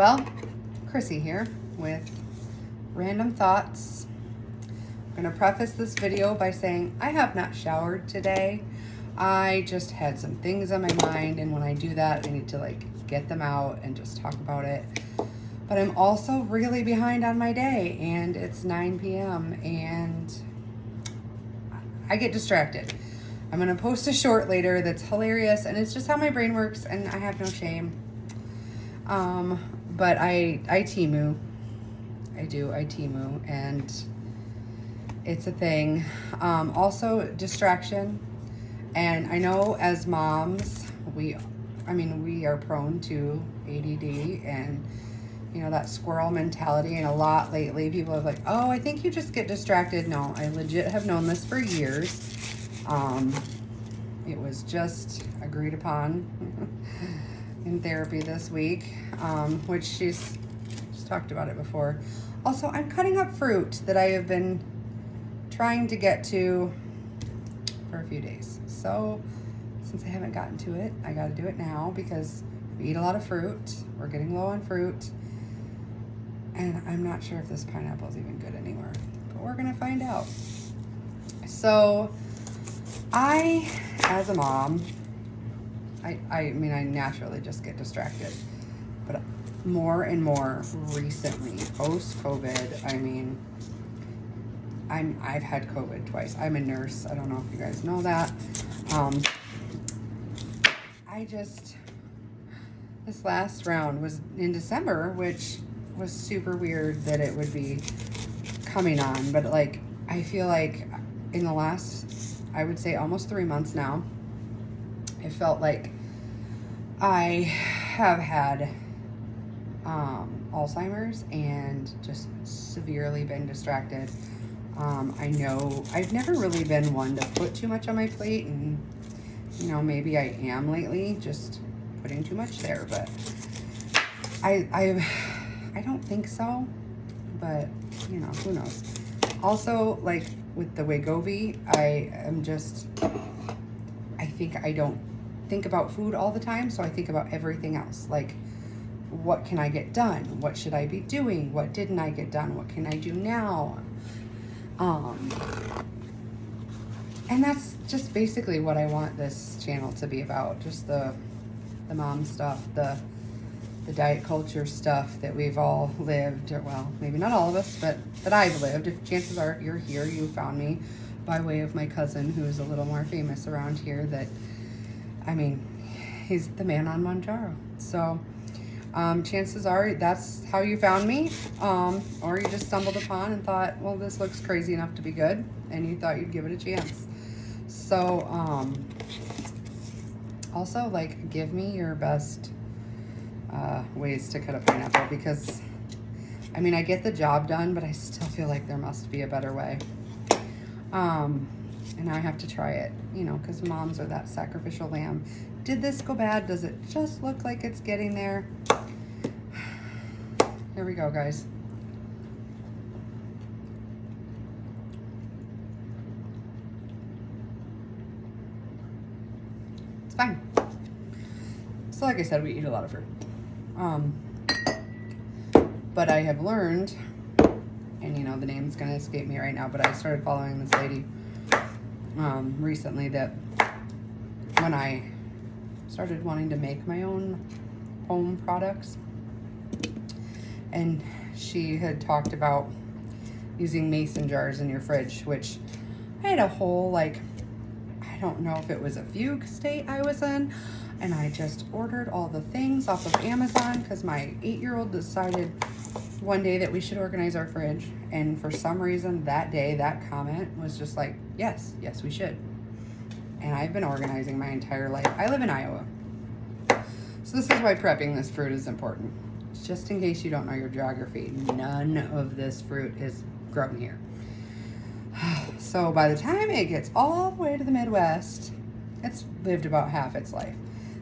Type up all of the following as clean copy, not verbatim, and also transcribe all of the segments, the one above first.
Well, Chrissy here with random thoughts. I'm going to preface this video by saying I have not showered today. I just had some things on my mind, and when I do that, I need to get them out and just talk about it. But I'm also really behind on my day, and it's 9 p.m. and I get distracted. I'm going to post a short later that's hilarious, and it's just how my brain works, and I have no shame. But I Temu. I Temu, and it's a thing. Also distraction. And I know as moms, we are prone to ADD and, that squirrel mentality. And a lot lately, people have oh, I think you just get distracted. No, I legit have known this for years. It was just agreed upon in therapy this week, which she's talked about it before. Also, I'm cutting up fruit that I have been trying to get to for a few days. So since I haven't gotten to it, I got to do it now because we eat a lot of fruit. We're getting low on fruit. And I'm not sure if this pineapple is even good anymore, but we're going to find out. So I, as a mom, I naturally just get distracted, but more and more recently, post-COVID, I've had COVID twice. I'm a nurse. I don't know if you guys know that. This last round was in December, which was super weird that it would be coming on, but I feel like in the last, I would say almost 3 months now, it felt like I have had Alzheimer's and just severely been distracted. I know I've never really been one to put too much on my plate, and maybe I am lately, just putting too much there, but I don't think so, but who knows. Also, with the Wegovy, I think I don't think about food all the time, so I think about everything else. What can I get done? What should I be doing? What didn't I get done? What can I do now? And that's just basically what I want this channel to be about. Just the mom stuff, the diet culture stuff that we've all lived, or well, maybe not all of us, but that I've lived. If chances are you're here, you found me by way of my cousin, who's a little more famous around here, he's the man on Manjaro. So chances are that's how you found me, or you just stumbled upon and thought, well, this looks crazy enough to be good, and you thought you'd give it a chance. So also give me your best ways to cut a pineapple, because I get the job done, but I still feel like there must be a better way. And I have to try it, because moms are that sacrificial lamb. Did this go bad? Does it just look like it's getting there? Here we go, guys. It's fine. So like I said, we eat a lot of fruit. But I have learned, and the name's gonna escape me right now, but I started following this lady recently, that when I started wanting to make my own home products, and she had talked about using mason jars in your fridge, which I had a whole, I don't know if it was a fugue state I was in, and I just ordered all the things off of Amazon because my 8-year-old decided one day that we should organize our fridge, and for some reason that day, that comment was just yes, we should. And I've been organizing my entire life. I live in Iowa, so this is why prepping this fruit is important. Just in case you don't know your geography, none of this fruit is grown here. So by the time it gets all the way to the Midwest, it's lived about half its life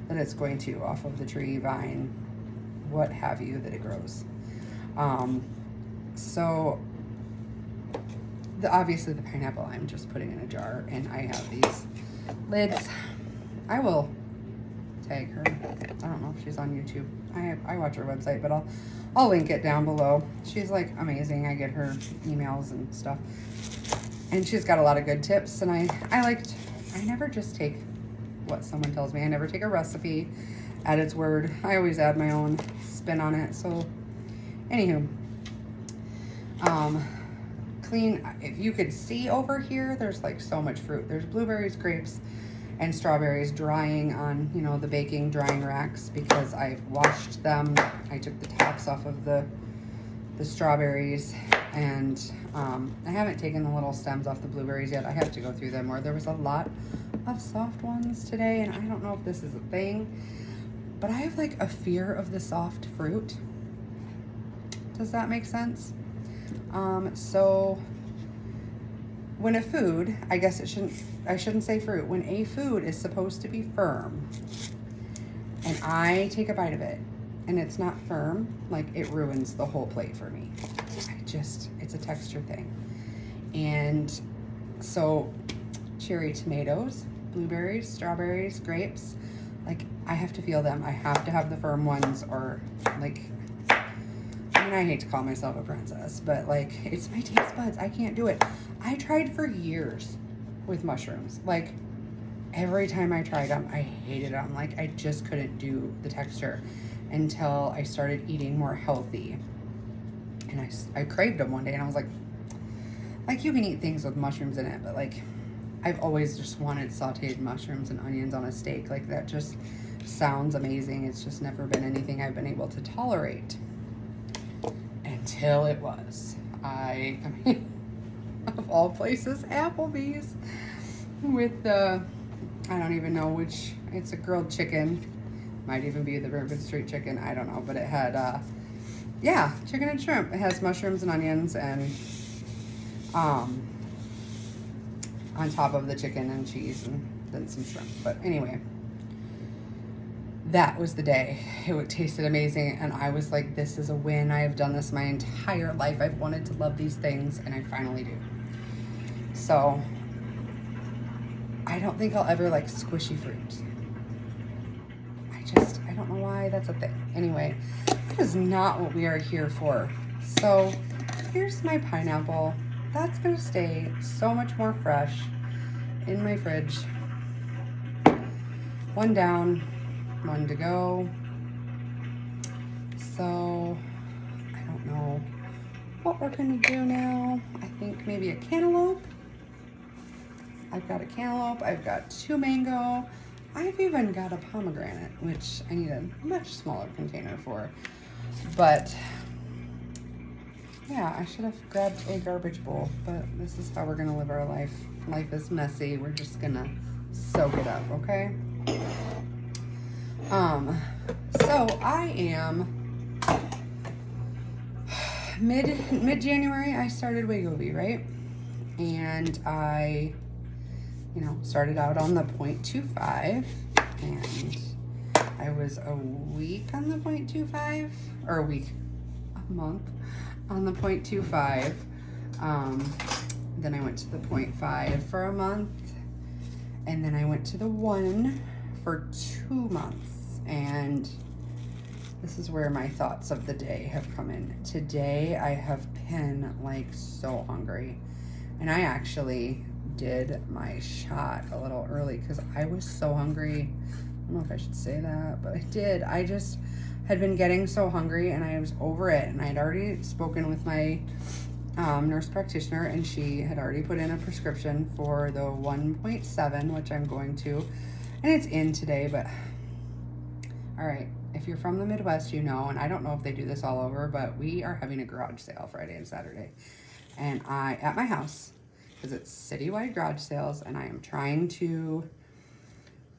that it's going to, off of the tree, vine, what have you, that it grows. So obviously the pineapple I'm just putting in a jar, and I have these lids. I will tag her. I don't know if she's on YouTube. I watch her website, but I'll link it down below. She's like amazing. I get her emails and stuff. And she's got a lot of good tips, and I never just take what someone tells me. I never take a recipe at its word. I always add my own spin on it. So anywho, clean. If you could see over here, there's like so much fruit. There's blueberries, grapes, and strawberries drying on, you know, the baking drying racks because I've washed them. I took the tops off of the strawberries, and I haven't taken the little stems off the blueberries yet. I have to go through them more. There was a lot of soft ones today, and I don't know if this is a thing, but I have like a fear of the soft fruit. Does that make sense? So when a food, I guess I shouldn't say fruit, when a food is supposed to be firm and I take a bite of it and it's not firm, like it ruins the whole plate for me. It's a texture thing. And so cherry tomatoes, blueberries, strawberries, grapes, like I have to feel them. I have to have the firm ones, or like, I mean, I hate to call myself a princess, but like, it's my taste buds. I can't do it. I tried for years with mushrooms. Like every time I tried them, I hated them. Like I just couldn't do the texture until I started eating more healthy. And I craved them one day, and I was like you can eat things with mushrooms in it, but like I've always just wanted sauteed mushrooms and onions on a steak. Like that just sounds amazing. It's just never been anything I've been able to tolerate until it was. I mean, of all places, Applebee's with the, I don't even know which, it's a grilled chicken. Might even be the Bourbon Street chicken. I don't know, but it had, yeah, chicken and shrimp. It has mushrooms and onions and, on top of the chicken and cheese and then some shrimp. But anyway, that was the day. It tasted amazing, and I was like, this is a win. I have done this my entire life. I've wanted to love these things, and I finally do. So I don't think I'll ever like squishy fruit. I don't know why that's a thing. Anyway, that is not what we are here for. So here's my pineapple. That's gonna stay so much more fresh in my fridge. One down, one to go. So I don't know what we're gonna do now. I think maybe a cantaloupe. I've got a cantaloupe, I've got 2 mango. I've even got a pomegranate, which I need a much smaller container for. But yeah, I should have grabbed a garbage bowl, but this is how we're gonna live our life. Life is messy. We're just gonna soak it up, okay? So I am mid-January, I started Wegovy, right? And I, you know, started out on the 0.25, and I was a week on the 0.25, or a month on the 0.25. Then I went to the 0.5 for a month, and then I went to the 1 for 2 months. And this is where my thoughts of the day have come in. Today I have been like so hungry, and I actually did my shot a little early because I was so hungry. I don't know if I should say that, but I did. I just had been getting so hungry, and I was over it, and I had already spoken with my nurse practitioner, and she had already put in a prescription for the 1.7, which I'm going to, and it's in today. But all right, if you're from the Midwest, you know, and I don't know if they do this all over, but we are having a garage sale Friday and Saturday, and at my house, because it's citywide garage sales, and I am trying to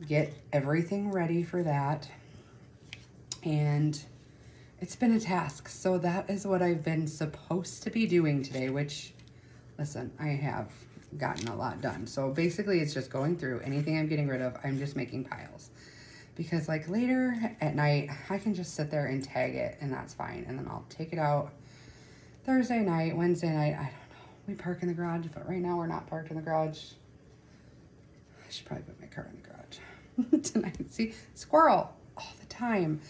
get everything ready for that, and it's been a task. So that is what I've been supposed to be doing today, which, listen, I have gotten a lot done. So basically it's just going through anything I'm getting rid of. I'm just making piles, because like later at night, I can just sit there and tag it, and that's fine. And then I'll take it out Thursday night, Wednesday night, I don't know. We park in the garage, but right now we're not parked in the garage. I should probably put my car in the garage. tonight. See, squirrel all the time.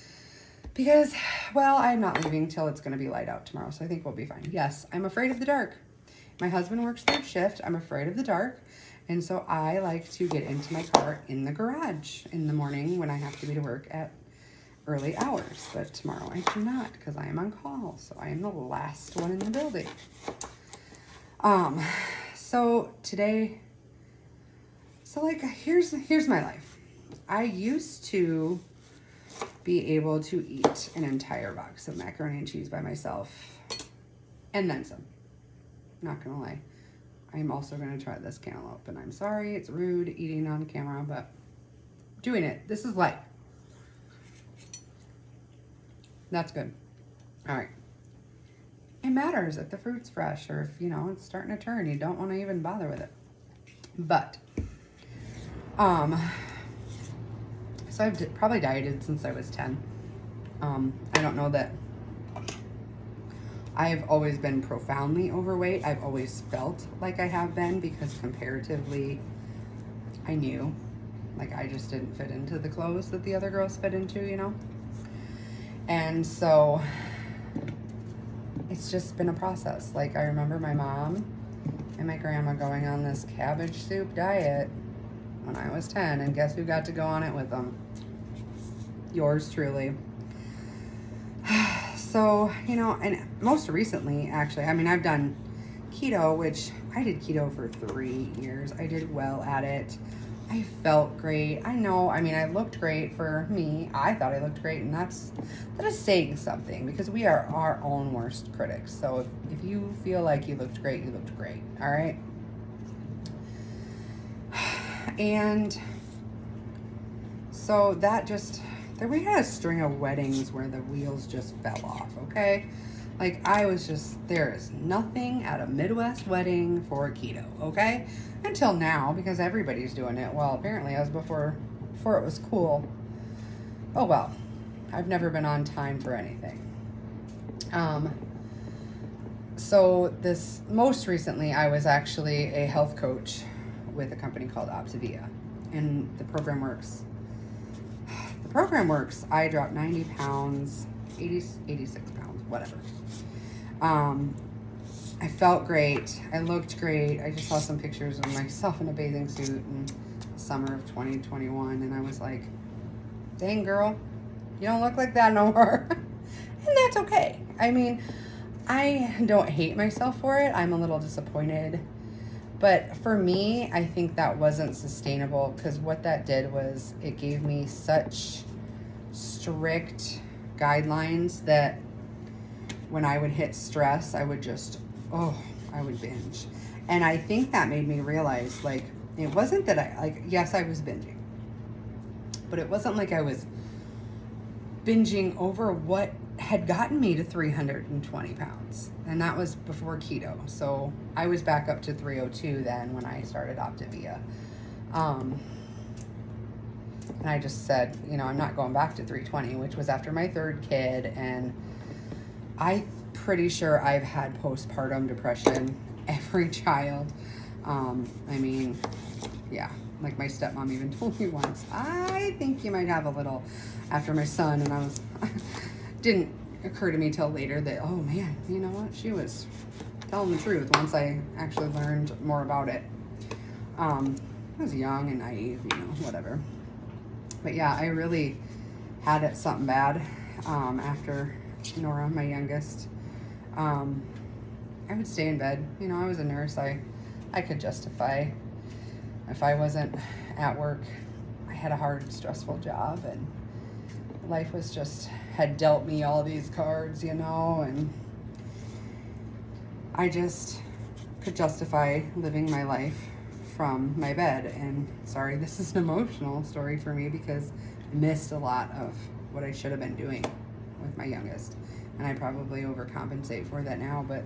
Because, well, I'm not leaving till it's going to be light out tomorrow, so I think we'll be fine. Yes, I'm afraid of the dark. My husband works third shift. I'm afraid of the dark. And so I like to get into my car in the garage in the morning when I have to be to work at early hours. But tomorrow I do not because I am on call. So I am the last one in the building. So today, so like, here's my life. I used to be able to eat an entire box of macaroni and cheese by myself and then some. Not gonna lie. I'm also gonna try this cantaloupe, and I'm sorry, it's rude eating on camera, but doing it. This is life. That's good. All right. It matters if the fruit's fresh or if, you know, it's starting to turn. You don't want to even bother with it. But, so I've probably dieted since I was 10. I don't know that I've always been profoundly overweight. I've always felt like I have been because comparatively, I knew, like I just didn't fit into the clothes that the other girls fit into, you know? And so it's just been a process. Like I remember my mom and my grandma going on this cabbage soup diet when I was 10, and guess who got to go on it with them? Yours truly. So, you know, and most recently, actually, I mean, I've done keto, which I did keto for 3 years. I did well at it. I felt great. I know, I mean, I looked great for me. I thought I looked great, and that is saying something because we are our own worst critics. So if you feel like you looked great, you looked great, all right? And so that just, we had a string of weddings where the wheels just fell off, okay? Like I was just, there is nothing at a Midwest wedding for keto, okay? Until now, because everybody's doing it. Well, apparently as before it was cool. Oh well, I've never been on time for anything. So this, most recently, I was actually a health coach with a company called Optavia, and the program works. I dropped 90 pounds, 86 pounds, whatever. I felt great. I looked great. I just saw some pictures of myself in a bathing suit in summer of 2021, and I was like, dang girl, you don't look like that no more. And that's okay. I mean, I don't hate myself for it. I'm a little disappointed. But for me, I think that wasn't sustainable because what that did was it gave me such strict guidelines that when I would hit stress, I would just, I would binge. And I think that made me realize, like, it wasn't that yes, I was binging, but it wasn't like I was binging over what had gotten me to 320 pounds. And that was before keto. So I was back up to 302 then when I started Optavia. And I just said, you know, I'm not going back to 320, which was after my third kid. And I'm pretty sure I've had postpartum depression every child. I mean, yeah, like my stepmom even told me once, I think you might have a little after my son. And I was, didn't occur to me till later that, oh man, you know what? She was telling the truth once I actually learned more about it. I was young and naive, you know, whatever. But yeah, I really had it something bad after Nora, my youngest. I would stay in bed. You know, I was a nurse. I could justify if I wasn't at work. I had a hard, stressful job, and life was just, had dealt me all these cards, you know, and I just could justify living my life from my bed. And sorry, this is an emotional story for me because I missed a lot of what I should have been doing with my youngest. And I probably overcompensate for that now, but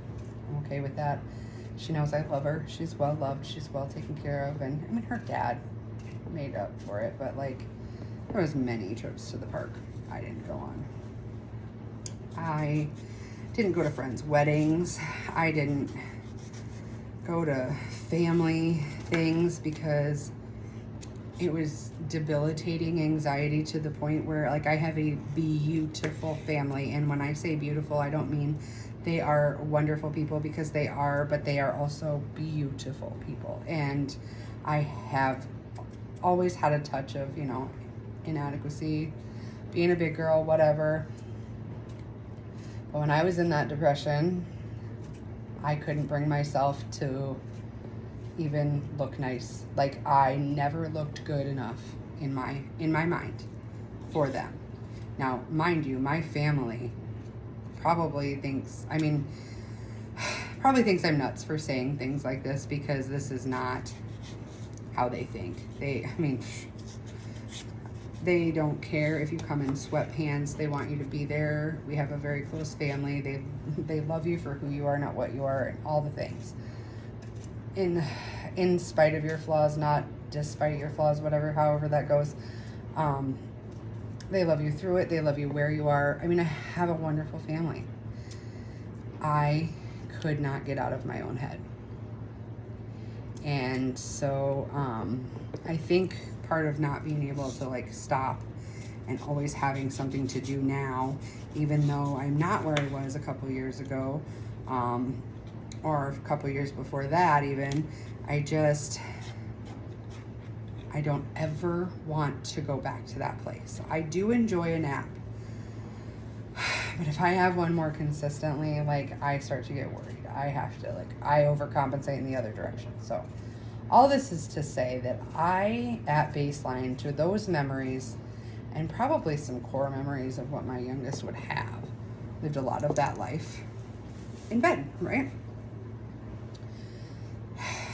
I'm okay with that. She knows I love her. She's well loved. She's well taken care of. And I mean, her dad made up for it, but like, there was many trips to the park I didn't go on. I didn't go to friends' weddings. I didn't go to family things because it was debilitating anxiety to the point where, like, I have a beautiful family. And when I say beautiful, I don't mean they are wonderful people, because they are, but they are also beautiful people. And I have always had a touch of, you know, inadequacy, being a big girl, whatever. But when I was in that depression, I couldn't bring myself to even look nice. Like, I never looked good enough in my mind for them. Now, mind you, my family probably thinks I'm nuts for saying things like this, because this is not how they think. They don't care if you come in sweatpants. They want you to be there. We have a very close family. They love you for who you are, not what you are, and all the things. In spite of your flaws, not despite your flaws, however that goes. They love you through it. They love you where you are. I mean, I have a wonderful family. I could not get out of my own head. And so I think part of not being able to, like, stop and always having something to do now, even though I'm not where I was a couple years ago, or a couple years before that even, I don't ever want to go back to that place. I do enjoy a nap, but if I have one more consistently, like, I start to get worried. I overcompensate in the other direction. So all this is to say that I, at baseline, to those memories, and probably some core memories of what my youngest would have, lived a lot of that life in bed, right?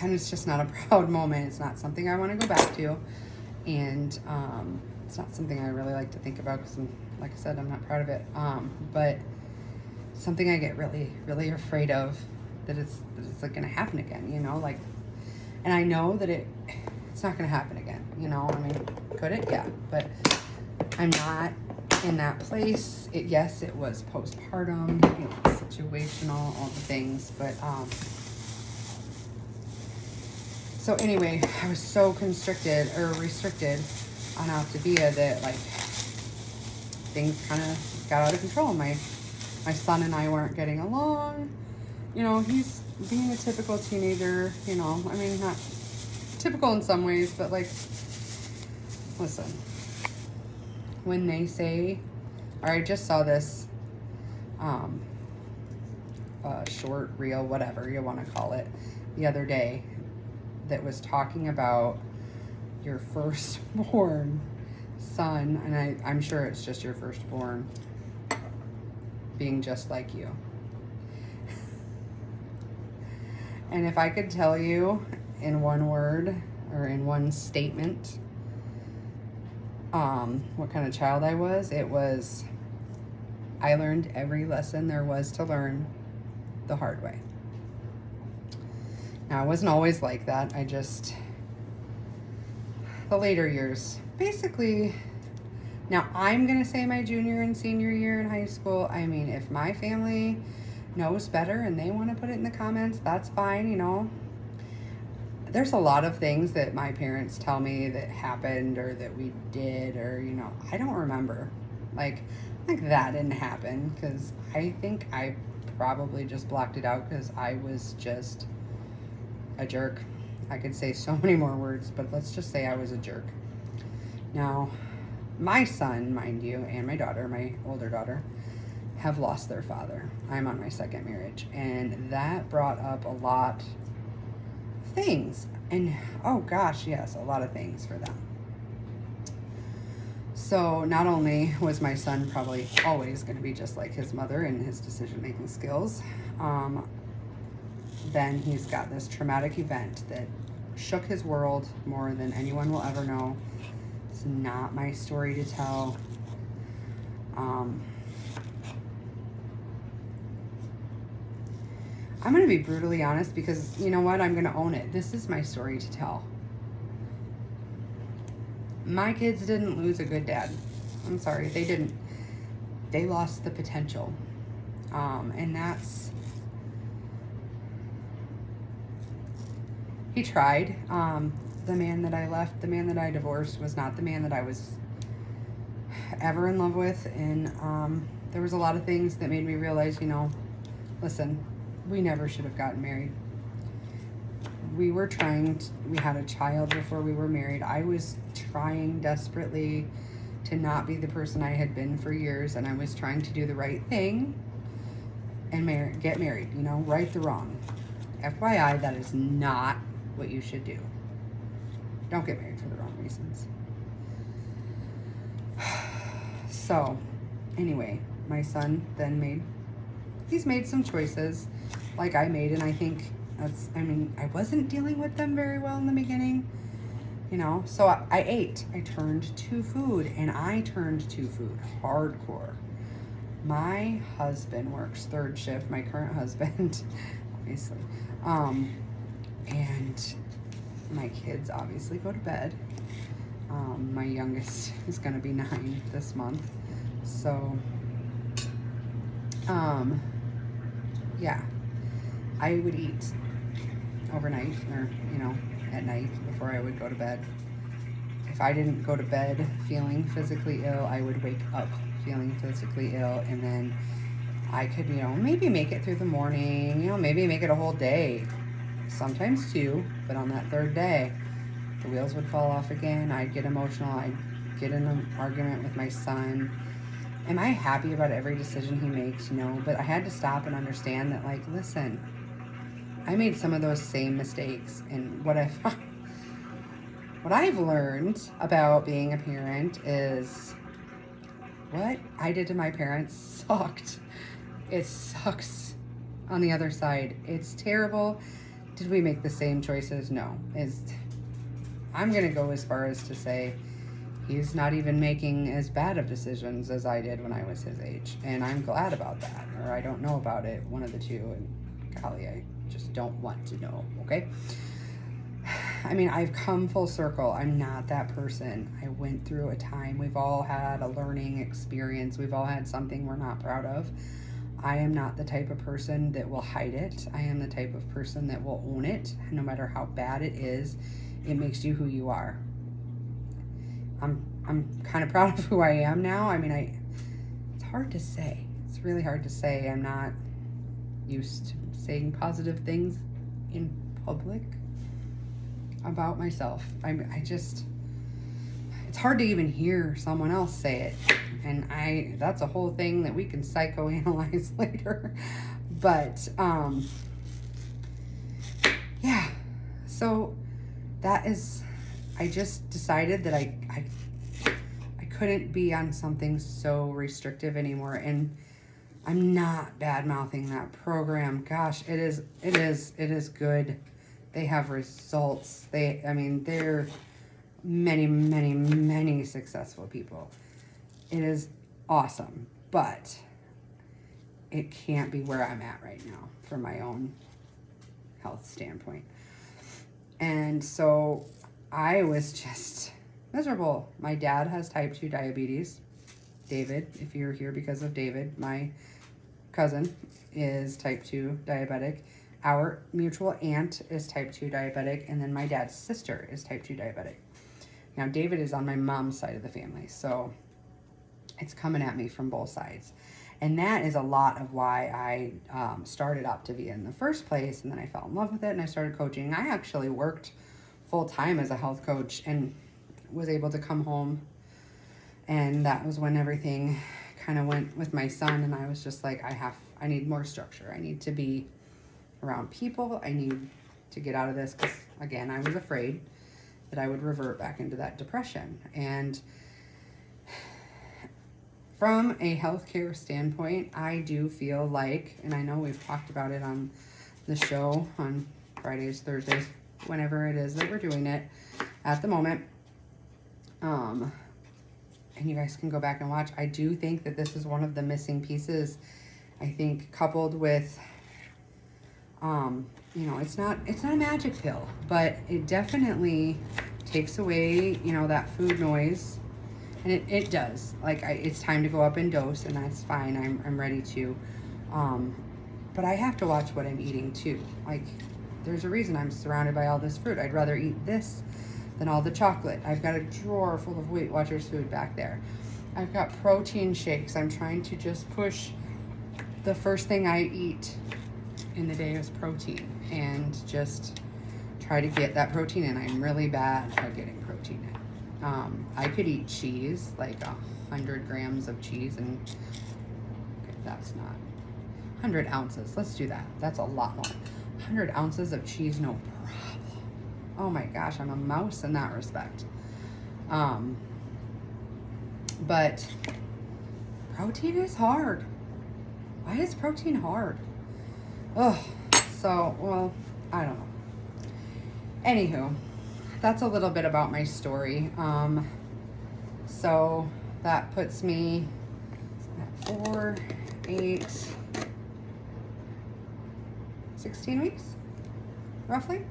And it's just not a proud moment. It's not something I want to go back to. And it's not something I really like to think about, because, like I said, I'm not proud of it. But something I get really, really afraid of, that it's like going to happen again, you know? Like, and I know that it's not going to happen again, you know? I mean, could it? Yeah. But I'm not in that place. Yes, it was postpartum, it was situational, all the things. But, so anyway, I was so restricted on Optavia that, like, things kind of got out of control. My son and I weren't getting along. You know, he's being a typical teenager, you know. I mean, not typical in some ways, but, like, listen. When they say, or I just saw this short reel, whatever you want to call it, the other day, that was talking about your firstborn son, and I'm sure it's just your firstborn being just like you. And if I could tell you in one word or in one statement what kind of child I was, it was, I learned every lesson there was to learn the hard way. Now, I wasn't always like that. The later years, basically. Now, I'm going to say my junior and senior year in high school. I mean, if my family knows better and they want to put it in the comments, that's fine, you know. There's a lot of things that my parents tell me that happened or that we did, or, you know, I don't remember. Like that didn't happen, because I think I probably just blocked it out because I was just a jerk. I could say so many more words, but let's just say I was a jerk. Now, my son, mind you, and my daughter, my older daughter, have lost their father. I'm on my second marriage, and that brought up a lot of things. And oh gosh, yes, a lot of things for them. So not only was my son probably always going to be just like his mother in his decision-making skills, then he's got this traumatic event that shook his world more than anyone will ever know. It's not my story to tell. I'm going to be brutally honest, because you know what? I'm going to own it. This is my story to tell. My kids didn't lose a good dad. I'm sorry, they didn't. They lost the potential. And that's... He tried. the man that I left, the man that I divorced, was not the man that I was ever in love with. And there was a lot of things that made me realize, listen, we never should have gotten married. We had a child before we were married. I was trying desperately to not be the person I had been for years, and I was trying to do the right thing and get married, right the wrong. FYI, that is not what you should do. Don't get married for the wrong reasons. So, anyway, my son then he's made some choices like I made, and I think I wasn't dealing with them very well in the beginning, so I ate. I turned to food, and I turned to food hardcore. My husband works third shift, my current husband, obviously, and my kids obviously go to bed. My youngest is going to be 9 this month, so, yeah, I would eat overnight or, at night before I would go to bed. If I didn't go to bed feeling physically ill, I would wake up feeling physically ill, and then I could, maybe make it through the morning, maybe make it a whole day, sometimes 2, but on that 3rd day, the wheels would fall off again. I'd get emotional. I'd get in an argument with my son. Am I happy about every decision he makes? No, but I had to stop and understand that, listen, I made some of those same mistakes, and what I've learned about being a parent is what I did to my parents sucked. It sucks on the other side. It's terrible. Did we make the same choices? No. I'm going to go as far as to say he's not even making as bad of decisions as I did when I was his age. And I'm glad about that. Or I don't know about it, one of the two. And golly, I just don't want to know, okay? I've come full circle. I'm not that person. I went through a time. We've all had a learning experience. We've all had something we're not proud of. I am not the type of person that will hide it. I am the type of person that will own it, no matter how bad it is. It makes you who you are. I'm kind of proud of who I am now. It's hard to say. It's really hard to say. I'm not used to saying positive things in public about myself. It's hard to even hear someone else say it. And that's a whole thing that we can psychoanalyze later. But, yeah. So that is, I just decided that I couldn't be on something so restrictive anymore. And I'm not bad-mouthing that program. Gosh, it is good. They have results. They're many, many, many successful people. It is awesome, but it can't be where I'm at right now from my own health standpoint. And so I was just miserable. My dad has type 2 diabetes. David, if you're here because of David, my cousin is type 2 diabetic. Our mutual aunt is type 2 diabetic, and then my dad's sister is type 2 diabetic. Now, David is on my mom's side of the family, so it's coming at me from both sides. And that is a lot of why I started Optavia in the first place, and then I fell in love with it, and I started coaching. I actually worked full-time as a health coach and was able to come home, and that was when everything kind of went with my son, and I was just like, I need more structure. I need to be around people. I need to get out of this because, again, I was afraid that I would revert back into that depression. And from a healthcare standpoint, I do feel like, and I know we've talked about it on the show on Fridays, Thursdays, whenever it is that we're doing it at the moment, and you guys can go back and watch. I do think that this is one of the missing pieces. I think coupled with, it's not a magic pill, but it definitely takes away, that food noise. And it does. It's time to go up in dose, and that's fine. I'm ready to. But I have to watch what I'm eating too. There's a reason I'm surrounded by all this fruit. I'd rather eat this Then all the chocolate. I've got a drawer full of Weight Watchers food back there. I've got protein shakes. I'm trying to just push the first thing I eat in the day is protein and just try to get that protein in. I'm really bad at getting protein in. I could eat cheese, like 100 grams of cheese, and okay, that's not 100 ounces. Let's do that. That's a lot more. 100 ounces of cheese, no problem. Oh my gosh, I'm a mouse in that respect. But protein is hard. Why is protein hard? Oh, so, well, I don't know. Anywho, that's a little bit about my story. So that puts me at 4, 8, 16 weeks, roughly.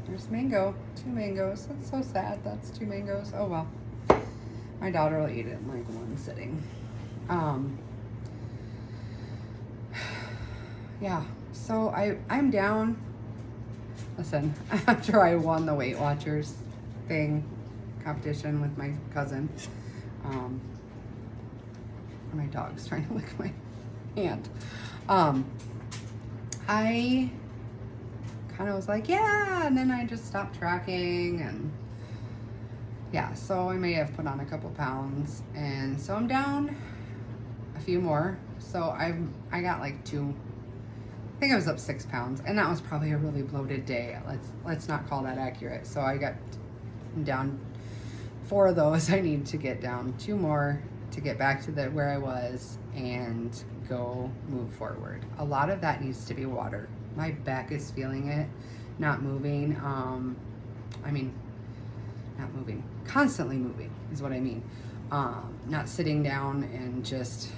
There's mango, 2 mangoes. That's so sad. That's 2 mangoes. Oh well. My daughter will eat it in like one sitting. Yeah, so I'm down. Listen, after I won the Weight Watchers competition with my cousin, my dog's trying to lick my hand. I kind of was like, yeah, and then I just stopped tracking, and yeah, so I may have put on a couple pounds, and so I'm down a few more. So I got like 2. I think I was up 6 pounds, and that was probably a really bloated day. Let's not call that accurate. So I got down 4 of those. I need to get down 2 more to get back to where I was and go move forward. A lot of that needs to be water. My back is feeling it, not moving. I mean, not moving, constantly moving is what I mean. Not sitting down, and just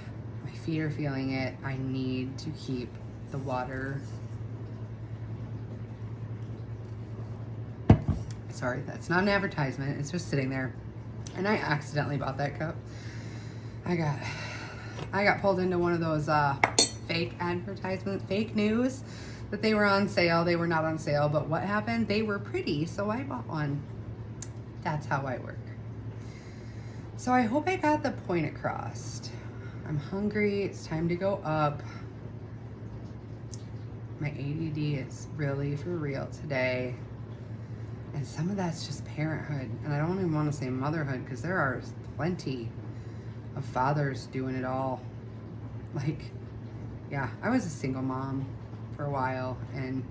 my feet are feeling it. I need to keep the water. Sorry, that's not an advertisement. It's just sitting there. And I accidentally bought that cup. I got pulled into one of those fake advertisements, fake news, that they were on sale. They were not on sale, but what happened? They were pretty, so I bought one. That's how I work. So I hope I got the point across. I'm hungry. It's time to go up. My ADD is really for real today. And some of that's just parenthood. And I don't even want to say motherhood, because there are plenty of fathers doing it all. Like, yeah, I was a single mom for a while. And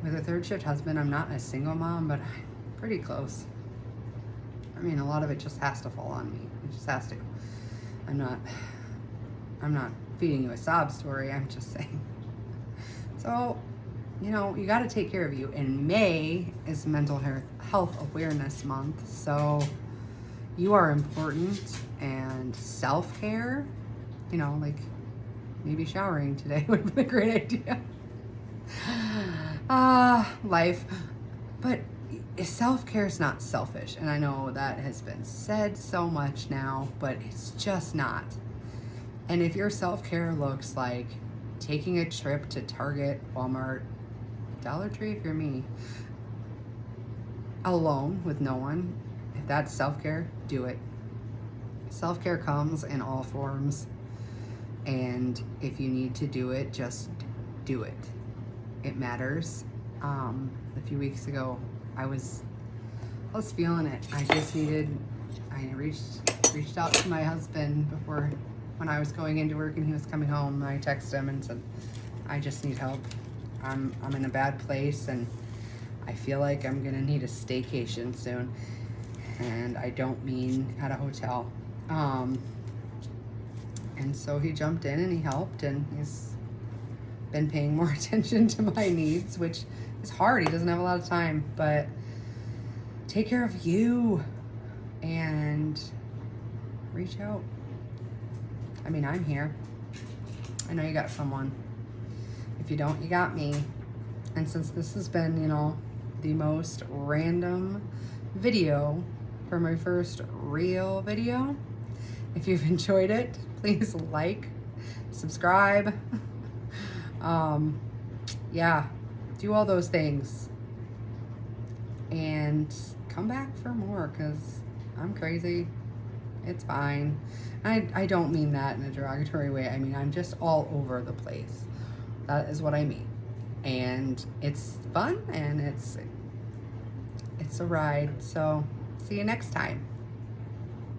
with a 3rd shift husband, I'm not a single mom, but I'm pretty close. I mean, a lot of it just has to fall on me. It just has to. I'm not feeding you a sob story. I'm just saying. So, you know, you got to take care of you. And May is Mental Health Awareness Month. So you are important, and self-care, you know, like maybe showering today would have been a great idea. Life. But self-care is not selfish. And I know that has been said so much now, but it's just not. And if your self-care looks like taking a trip to Target, Walmart, Dollar Tree if you're me, alone with no one, if that's self-care, do it. Self-care comes in all forms, and if you need to do it, just do it. It matters. A few weeks ago, I was feeling it. I reached out to my husband when I was going into work and he was coming home. I texted him and said, I just need help. I'm in a bad place, and I feel like I'm gonna need a staycation soon. And I don't mean at a hotel. And so he jumped in and he helped, and he's been paying more attention to my needs, which is hard. He doesn't have a lot of time, but take care of you and reach out. I mean, I'm here. I know you got someone. If you don't, you got me. And since this has been, you know, the most random video for my first real video, if you've enjoyed it, please like, subscribe. Yeah, do all those things. and come back for more, because I'm crazy. It's fine. I don't mean that in a derogatory way. I mean, I'm just all over the place. That is what I mean. And it's fun, and it's a ride. So see you next time.